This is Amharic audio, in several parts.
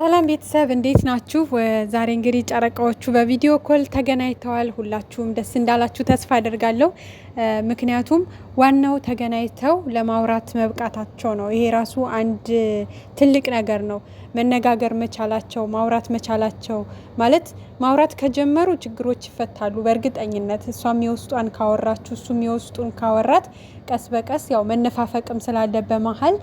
ሰላም ቤተሰብ እንዴት ናችሁ? ዛሬ እንግዲህ ጨረቃዎቹ በቪዲዮ ኮል ተገናኝተዋል። ሁላችሁም ደስ እንዳላችሁ ተስፋ አደርጋለሁ። ምክንያቱም ዋናው ተገናኝተው ለማውራት መብቃታቸው ነው። ይሄ ራሱ አንድ ትልቅ ነገር ነው። መነጋገር መቻላቸው፣ ማውራት መቻላቸው ማለት ማውራት ከጀመሩ ችግሮች ይፈታሉ በእርግጠኝነት። እሷም የውስጧን ካወራችሁ እሱም የውስጡን ካወራት ቀስ በቀስ ያው መነፋፈቅም ስላለ በመሀል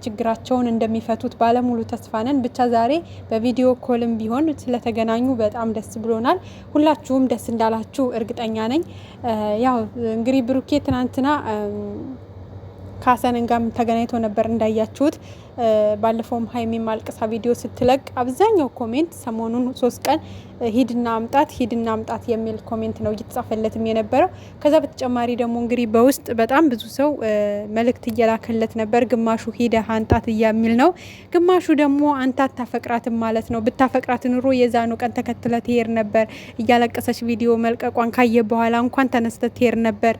ችግራቸውን እንደሚፈቱት ባለሙሉ ተስፋ ነን። ብቻ ዛሬ በቪዲዮ ኮልም ቢሆን ስለተገናኙ በጣም ደስ ብሎናል። ሁላችሁም ደስ እንዳላችሁ እርግጠኛ ነኝ። ያው እንግዲህ ብሩኬ ትናንትና ከሀሰንን ጋርም ተገናኝቶ ነበር እንዳያችሁት። ባለፈውም ሀይሚ ማልቀሳ ቪዲዮ ስትለቅ አብዛኛው ኮሜንት ሰሞኑን 3 ቀን ሂድና አምጣት የሚል ኮሜንት ነው እየተጻፈለትም የነበረው። ከዛ በተጨማሪ ደግሞ እንግዲህ በውስጥ በጣም ብዙ ሰው መልእክት እየላከለት ነበር። ግማሹ ሂደህ አንጣት የሚል ነው፣ ግማሹ ደግሞ አንተ አታፈቅራትም ማለት ነው። ብታፈቅራት ኑሮ የዛኑ ቀን ተከትለ ትሄድ ነበር፣ እያለቀሰች ቪዲዮ መልቀቋን ካየ በኋላ እንኳን ተነስተ ትሄድ ነበር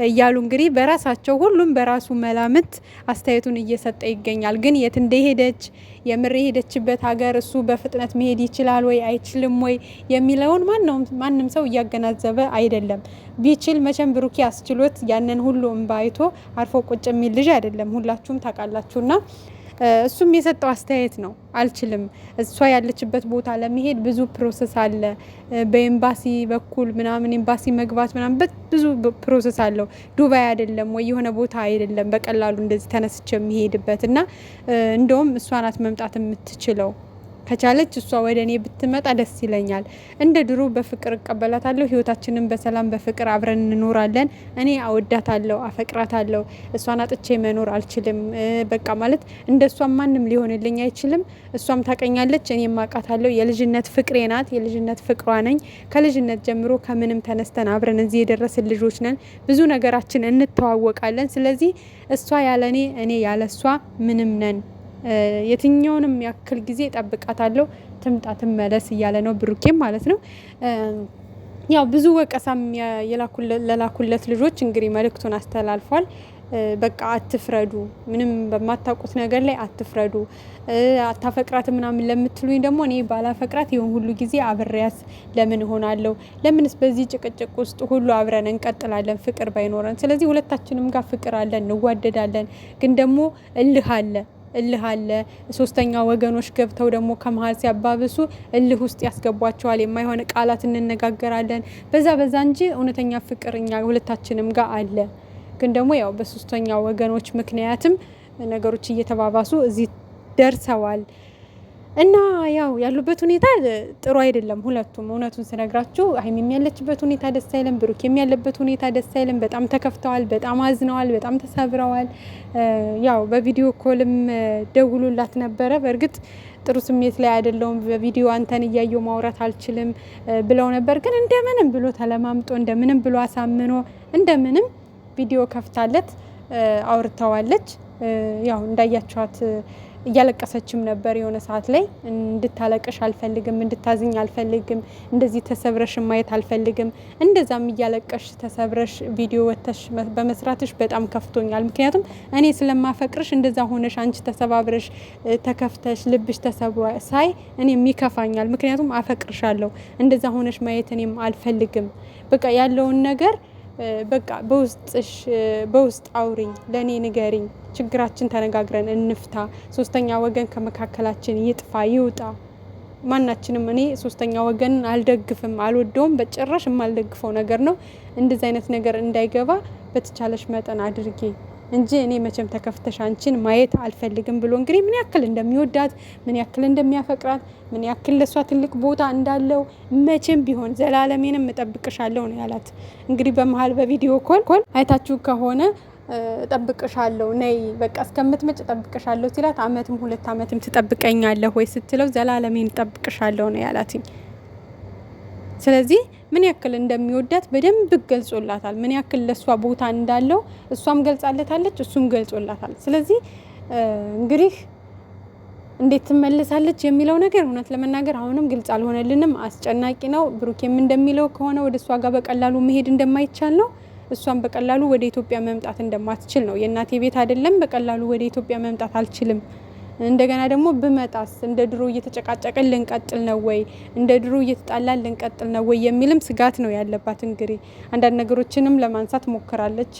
እያሉ እንግዲህ በራሳቸው ሁሉም በራሱ መላምት አስተያየቱን እየሰጠ ይገኛል። ግን የት እንደሄደች የምር የሄደችበት ሀገር እሱ በፍጥነት መሄድ ይችላል ወይ አይችልም ወይ የሚለውን ማንም ሰው እያገናዘበ አይደለም። ቢችል መቼም ብሩኬ አስችሎት ያንን ሁሉ እንባ አይቶ አርፎ ቁጭ የሚል ልጅ አይደለም። ሁላችሁም ታውቃላችሁና እሱም የሰጠው አስተያየት ነው። አልችልም፣ እሷ ያለችበት ቦታ ለመሄድ ብዙ ፕሮሰስ አለ፣ በኤምባሲ በኩል ምናምን ኤምባሲ መግባት ምናምን ብዙ ፕሮሰስ አለው። ዱባይ አይደለም ወይ የሆነ ቦታ አይደለም በቀላሉ እንደዚህ ተነስቼ የሚሄድበት እና እንደውም እሷ ናት መምጣት የምትችለው። ከቻለች እሷ ወደ እኔ ብትመጣ ደስ ይለኛል። እንደ ድሮ በፍቅር እቀበላታለሁ፣ ህይወታችንን በሰላም በፍቅር አብረን እንኖራለን። እኔ አወዳታለሁ፣ አፈቅራታለሁ። እሷን አጥቼ መኖር አልችልም። በቃ ማለት እንደ እሷም ማንም ሊሆንልኝ አይችልም። እሷም ታቀኛለች፣ እኔም አውቃታለሁ። የልጅነት ፍቅሬ ናት፣ የልጅነት ፍቅሯ ነኝ። ከልጅነት ጀምሮ ከምንም ተነስተን አብረን እዚህ የደረስን ልጆች ነን። ብዙ ነገራችን እንተዋወቃለን። ስለዚህ እሷ ያለ እኔ ያለ እሷ ምንም ነን። የትኛውንም ያክል ጊዜ ጠብቃታለሁ፣ ትምጣ ትመለስ እያለ ነው ብሩኬም ማለት ነው። ያው ብዙ ወቀሳም ለላኩለት ልጆች እንግዲህ መልእክቱን አስተላልፏል። በቃ አትፍረዱ፣ ምንም በማታውቁት ነገር ላይ አትፍረዱ። አታፈቅራት ምናምን ለምትሉኝ ደግሞ እኔ ባላፈቅራት ይሁን ሁሉ ጊዜ አብሬያት ለምን እሆናለሁ? ለምንስ በዚህ ጭቅጭቅ ውስጥ ሁሉ አብረን እንቀጥላለን ፍቅር ባይኖረን? ስለዚህ ሁለታችንም ጋር ፍቅር አለን፣ እንዋደዳለን። ግን ደግሞ እልህ አለ። ሶስተኛ ወገኖች ገብተው ደግሞ ከመሀል ሲያባብሱ እልህ ውስጥ ያስገቧቸዋል። የማይሆን ቃላት እንነጋገራለን በዛ እንጂ እውነተኛ ፍቅር እኛ ሁለታችንም ጋር አለ። ግን ደግሞ ያው በሶስተኛ ወገኖች ምክንያትም ነገሮች እየተባባሱ እዚህ ደርሰዋል እና ያው ያሉበት ሁኔታ ጥሩ አይደለም። ሁለቱም እውነቱን ስነግራችሁ ሀይሚም ያለችበት ሁኔታ ደስ አይልም፣ ብሩኬም ያለበት ሁኔታ ደስ አይልም። በጣም ተከፍተዋል፣ በጣም አዝነዋል፣ በጣም ተሰብረዋል። ያው በቪዲዮ ኮልም ደውሎላት ነበረ። በእርግጥ ጥሩ ስሜት ላይ አይደለውም፣ በቪዲዮ አንተን እያየው ማውራት አልችልም ብለው ነበር። ግን እንደምንም ብሎ ተለማምጦ እንደምንም ብሎ አሳምኖ እንደምንም ቪዲዮ ከፍታለት አውርተዋለች። ያው እንዳያችኋት እያለቀሰችም ነበር። የሆነ ሰዓት ላይ እንድታለቅሽ አልፈልግም፣ እንድታዝኝ አልፈልግም፣ እንደዚህ ተሰብረሽ ማየት አልፈልግም። እንደዛም እያለቀሽ ተሰብረሽ ቪዲዮ ወተሽ በመስራትሽ በጣም ከፍቶኛል። ምክንያቱም እኔ ስለማፈቅርሽ እንደዛ ሆነሽ አንቺ ተሰባብረሽ ተከፍተሽ ልብሽ ተሰብሮ ሳይ እኔም ይከፋኛል። ምክንያቱም አፈቅርሻለሁ። እንደዛ ሆነሽ ማየት እኔም አልፈልግም። በቃ ያለውን ነገር በቃ በውስጥ አውሪኝ፣ ለኔ ንገሪኝ፣ ችግራችን ተነጋግረን እንፍታ። ሶስተኛ ወገን ከመካከላችን ይውጣ። ማናችንም እኔ ሶስተኛ ወገን አልደግፍም፣ አልወደውም። በጭራሽ የማልደግፈው ነገር ነው። እንደዚህ አይነት ነገር እንዳይገባ በተቻለሽ መጠን አድርጌ እንጂ እኔ መቼም ተከፍተሽ አንቺን ማየት አልፈልግም ብሎ እንግዲህ ምን ያክል እንደሚወዳት ምን ያክል እንደሚያፈቅራት ምን ያክል ለሷ ትልቅ ቦታ እንዳለው መቼም ቢሆን ዘላለሜንም እጠብቅሻለሁ ነው ያላት። እንግዲህ በመሀል በቪዲዮ ኮል አይታችሁ ከሆነ እጠብቅሻለሁ፣ ነይ በቃ እስከምትመጭ እጠብቅሻለሁ ሲላት 1 አመትም ትጠብቀኛለህ ወይ ስትለው ዘላለሜን እጠብቅሻለሁ ነው ያላትኝ። ስለዚህ ምን ያክል እንደሚወዳት በደንብ ገልጾላታል። ምን ያክል ለሷ ቦታ እንዳለው እሷም ገልጻለታለች፣ እሱም ገልጾላታል። ስለዚህ እንግዲህ እንዴት ትመለሳለች የሚለው ነገር እውነት ለመናገር አሁንም ግልጽ አልሆነልንም። አስጨናቂ ነው። ብሩኬም እንደሚለው ከሆነ ወደ እሷ ጋር በቀላሉ መሄድ እንደማይቻል ነው። እሷም በቀላሉ ወደ ኢትዮጵያ መምጣት እንደማትችል ነው። የእናቴ ቤት አይደለም፣ በቀላሉ ወደ ኢትዮጵያ መምጣት አልችልም እንደገና ደግሞ ብመጣስ እንደ ድሮ እየተጨቃጨቀን ልንቀጥል ነው ወይ እንደ ድሮ እየተጣላን ልንቀጥል ነው ወይ የሚልም ስጋት ነው ያለባት። እንግዲህ አንዳንድ ነገሮችንም ለማንሳት ሞክራለች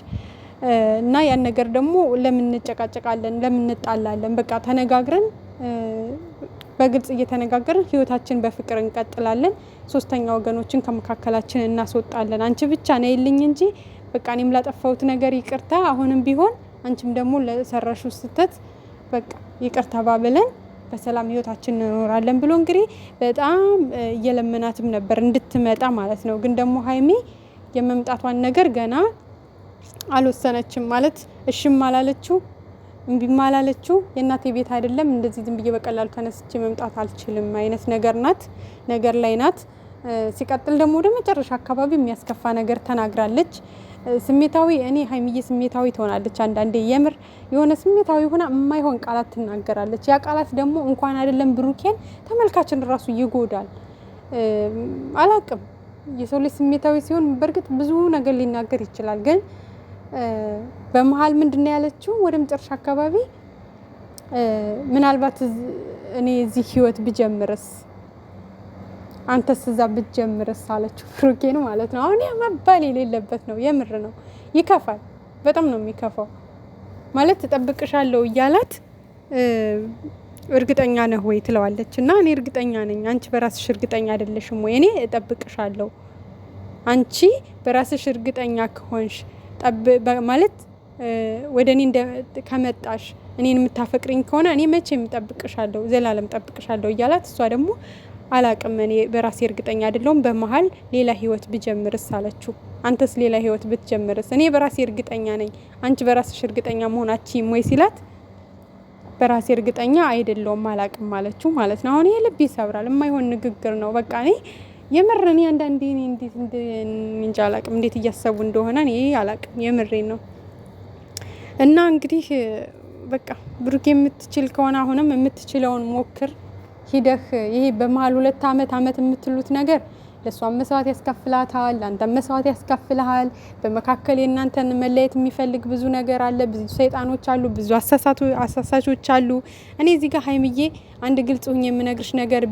እና ያን ነገር ደግሞ ለምን እንጨቃጨቃለን ለምን እንጣላለን በቃ ተነጋግረን በግልጽ እየተነጋገርን ህይወታችን በፍቅር እንቀጥላለን ሶስተኛ ወገኖችን ከመካከላችን እናስወጣለን አንቺ ብቻ ነይልኝ እንጂ በቃ እኔም ላጠፋሁት ነገር ይቅርታ አሁንም ቢሆን አንቺም ደግሞ ለሰራሽው ስህተት በቃ ይቅርታ ባብለን በሰላም ህይወታችን እንኖራለን ብሎ እንግዲህ በጣም እየለመናትም ነበር እንድትመጣ ማለት ነው። ግን ደግሞ ሀይሚ የመምጣቷን ነገር ገና አልወሰነችም ማለት እሺም አላለችው እምቢም አላለችው። የእናቴ ቤት አይደለም እንደዚህ ዝም ብዬ በቀላሉ ተነስቼ መምጣት አልችልም አይነት ነገር ላይ ናት። ሲቀጥል ደግሞ ወደ መጨረሻ አካባቢ የሚያስከፋ ነገር ተናግራለች። ስሜታዊ እኔ ሀይሚዬ ስሜታዊ ትሆናለች አንዳንዴ የምር የሆነ ስሜታዊ ሆና የማይሆን ቃላት ትናገራለች። ያ ቃላት ደግሞ እንኳን አይደለም ብሩኬን ተመልካችን ራሱ ይጎዳል። አላቅም የሰው ልጅ ስሜታዊ ሲሆን በእርግጥ ብዙ ነገር ሊናገር ይችላል። ግን በመሀል ምንድነው ያለችው ወደ መጨረሻ አካባቢ ምናልባት እኔ እዚህ ህይወት ብጀምርስ አንተስ እዛ ብትጀምርስ አለችው ብሩኬን ማለት ነው። አሁን መባል የሌለበት ነው የምር ነው ይከፋል በጣም ነው የሚከፋው ማለት ተጠብቅሻለሁ እያላት እርግጠኛ ነህ ወይ ትለዋለች እና እኔ እርግጠኛ ነኝ አንቺ በራስሽ እርግጠኛ አይደለሽም ወይ እኔ እጠብቅሻለሁ አንቺ በራስሽ እርግጠኛ ከሆንሽ ማለት ወደ እኔ ከመጣሽ እኔን የምታፈቅሪኝ ከሆነ እኔ መቼም እጠብቅሻለሁ ዘላለም እጠብቅሻለሁ እያላት እሷ ደግሞ አላቅም እኔ በራሴ እርግጠኛ አይደለሁም በመሃል ሌላ ህይወት ብጀምርስ አለችው። አንተስ ሌላ ህይወት ብትጀምርስ እኔ በራሴ እርግጠኛ ነኝ አንቺ በራስሽ እርግጠኛ መሆናችን ወይ ሲላት በራሴ እርግጠኛ አይደለሁም አላቅም አለችው ማለት ነው። አሁን ይሄ ልብ ይሰብራል የማይሆን ንግግር ነው። በቃ እኔ የምር እኔ አንዳንዴ እኔ እንጃ አላቅም እንዴት እያሰቡ እንደሆነ እኔ አላቅም የምሬን ነው። እና እንግዲህ በቃ ብሩክ የምትችል ከሆነ አሁንም የምትችለውን ሞክር ሂደህ ይሄ በመሃል 2 አመት የምትሉት ነገር ለሷም መስዋዕት ያስከፍላታል አንተም መስዋዕት ያስከፍልሃል። በመካከል የእናንተን መለየት የሚፈልግ ብዙ ነገር አለ ብዙ ሰይጣኖች አሉ ብዙ አሳሳቾች አሉ። እኔ እዚህ ጋር ሀይሚዬ አንድ ግልጽ ሆኜ የምነግርሽ ነገር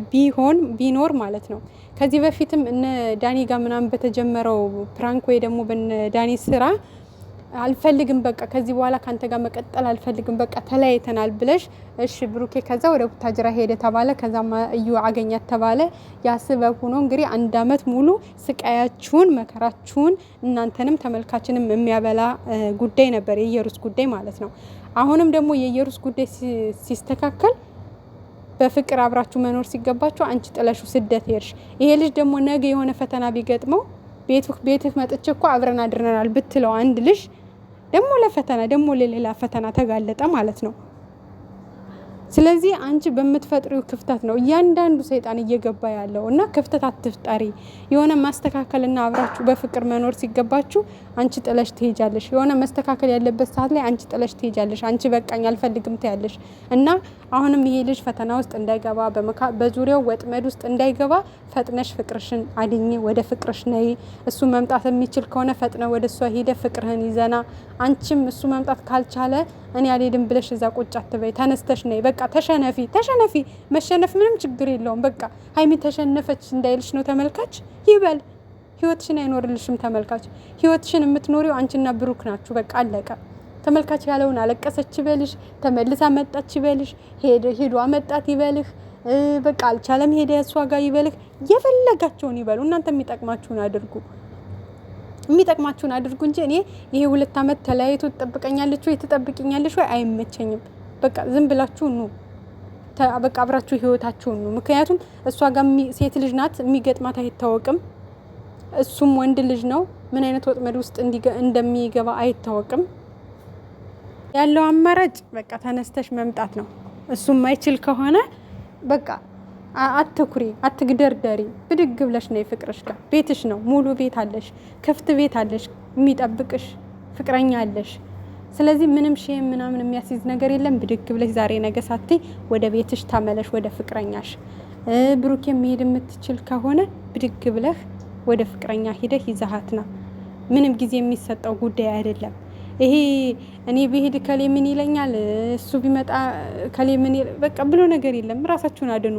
ቢኖር ማለት ነው ከዚህ በፊትም እነ ዳኒ ጋር ምናምን በተጀመረው ፕራንክ ወይ ደግሞ በነ ዳኒ ስራ አልፈልግም በቃ ከዚህ በኋላ ካንተ ጋር መቀጠል አልፈልግም በቃ ተለያይተናል ብለሽ እሺ ብሩኬ ከዛ ወደ ቡታጅራ ሄደ ተባለ ከዛ እዩ አገኛት ተባለ ያስበብ ሆኖ እንግዲህ 1 አመት ሙሉ ስቃያችሁን መከራችሁን እናንተንም ተመልካችንም የሚያበላ ጉዳይ ነበር የኢየሩስ ጉዳይ ማለት ነው። አሁንም ደግሞ የኢየሩስ ጉዳይ ሲስተካከል በፍቅር አብራችሁ መኖር ሲገባችሁ አንቺ ጥለሹ ስደት ሄድሽ። ይሄ ልጅ ደግሞ ነገ የሆነ ፈተና ቢገጥመው ቤትህ መጥቼ እኮ አብረን አድረናል ብትለው አንድ ልጅ ደግሞ ለፈተና ደግሞ ለሌላ ፈተና ተጋለጠ ማለት ነው። ስለዚህ አንቺ በምትፈጥሪው ክፍተት ነው እያንዳንዱ ሰይጣን እየገባ ያለው እና ክፍተት አትፍጠሪ። የሆነ ማስተካከልና አብራችሁ በፍቅር መኖር ሲገባችሁ አንቺ ጥለሽ ትሄጃለሽ። የሆነ መስተካከል ያለበት ሰዓት ላይ አንቺ ጥለሽ ትሄጃለሽ። አንቺ በቃኝ አልፈልግም ትያለሽ እና አሁንም ይሄ ልጅ ፈተና ውስጥ እንዳይገባ በዙሪያው ወጥመድ ውስጥ እንዳይገባ ፈጥነሽ ፍቅርሽን አድኚ ወደ ፍቅርሽ ነይ። እሱ መምጣት የሚችል ከሆነ ፈጥነ ወደ እሷ ሄደ ፍቅርህን ይዘና አንቺም እሱ መምጣት ካልቻለ እኔ አልሄድም ብለሽ እዛ ቁጭ አትበይ ተነስተሽ ነይ በቃ ተሸነፊ መሸነፍ ምንም ችግር የለውም። በቃ ሀይሚ ተሸነፈች እንዳይልሽ ነው ተመልካች ይበል። ህይወትሽን አይኖርልሽም ተመልካች ህይወትሽን የምትኖሪው አንቺና ብሩክ ናችሁ በቃ አለቀ። ተመልካች ያለውን አለቀሰች ይበልሽ ተመልሳ መጣች ይበልሽ ሄዶ አመጣት ይበልህ በቃ አልቻለም ሄደ እሷ ጋር ይበልህ የፈለጋቸውን ይበሉ እናንተ የሚጠቅማችሁን አድርጉ እንጂ እኔ ይሄ 2 አመት ተለያይቶ ትጠብቀኛለች ወይ ትጠብቂኛለሽ ወይ አይመቸኝም። በቃ ዝም ብላችሁ ኑ በቃ አብራችሁ ህይወታችሁን ኑ። ምክንያቱም እሷ ጋር ሴት ልጅ ናት የሚገጥማት አይታወቅም። እሱም ወንድ ልጅ ነው ምን አይነት ወጥመድ ውስጥ እንደሚገባ አይታወቅም። ያለው አማራጭ በቃ ተነስተሽ መምጣት ነው። እሱም ማይችል ከሆነ በቃ አትኩሪ አትግደርደሪ ብድግ ብለሽ ነው ፍቅርሽ ጋር ቤትሽ ነው ሙሉ ቤት አለሽ ክፍት ቤት አለሽ የሚጠብቅሽ ፍቅረኛ አለሽ። ስለዚህ ምንም ሼም ምናምን የሚያስይዝ ነገር የለም። ብድግ ብለሽ ዛሬ ነገ ሳትይ ወደ ቤትሽ ተመለሽ ወደ ፍቅረኛሽ። ብሩክ መሄድ የምትችል ከሆነ ብድግ ብለህ ወደ ፍቅረኛ ሂደህ ይዛሃትና ምንም ጊዜ የሚሰጠው ጉዳይ አይደለም። ይሄ እኔ ብሄድ ከሌ ምን ይለኛል፣ እሱ ቢመጣ ከሌ ምን በቃ ብሎ ነገር የለም። ራሳችሁን አድኑ።